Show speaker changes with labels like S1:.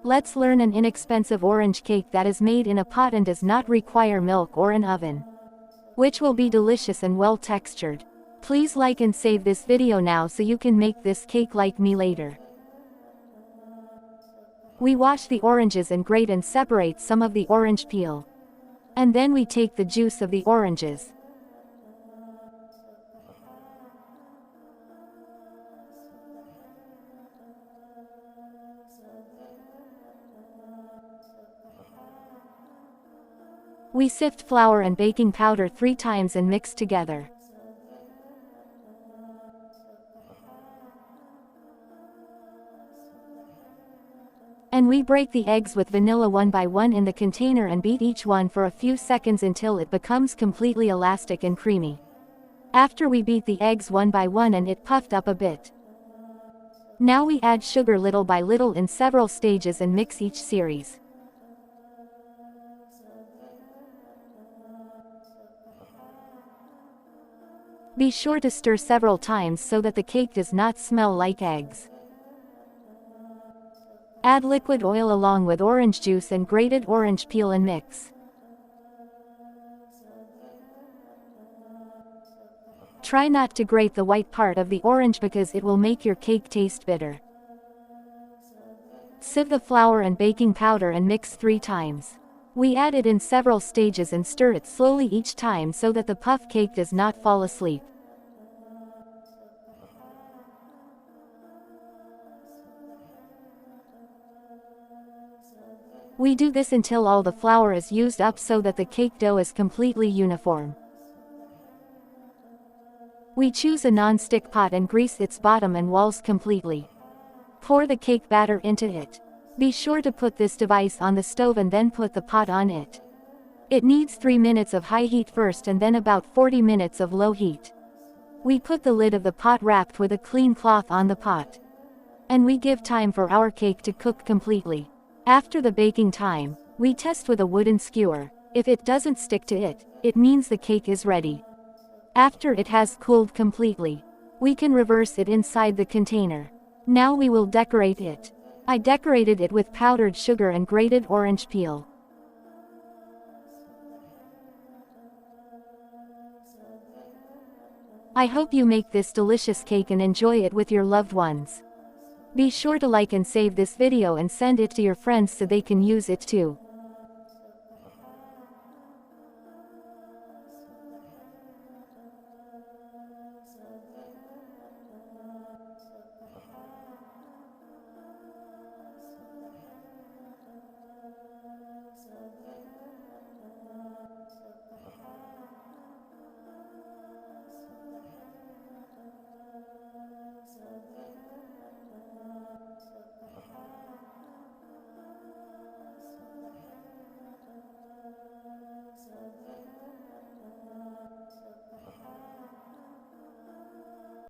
S1: Let's learn an inexpensive orange cake that is made in a pot and does not require milk or an oven, which will be delicious and well textured. Please like and save this video now so you can make this cake like me later. We wash the oranges and grate and separate some of the orange peel. And then we take the juice of the oranges. We sift flour and baking powder 3 times and mix together. And we break the eggs with vanilla one by one in the container and beat each one for a few seconds until it becomes completely elastic and creamy. After we beat the eggs one by one and it puffed up a bit. Now we add sugar little by little in several stages and mix each series. Be sure to stir several times so that the cake does not smell like eggs. Add liquid oil along with orange juice and grated orange peel and mix. Try not to grate the white part of the orange because it will make your cake taste bitter. Sieve the flour and baking powder and mix 3 times. We add it in several stages and stir it slowly each time so that the puff cake does not fall asleep. We do this until all the flour is used up so that the cake dough is completely uniform. We choose a non-stick pot and grease its bottom and walls completely. Pour the cake batter into it. Be sure to put this device on the stove and then put the pot on it. It needs 3 minutes of high heat first and then about 40 minutes of low heat. We put the lid of the pot wrapped with a clean cloth on the pot. And we give time for our cake to cook completely. After the baking time, we test with a wooden skewer. If it doesn't stick to it, it means the cake is ready. After it has cooled completely, we can reverse it inside the container. Now we will decorate it. I decorated it with powdered sugar and grated orange peel. I hope you make this delicious cake and enjoy it with your loved ones. Be sure to like and save this video and send it to your friends so they can use it too.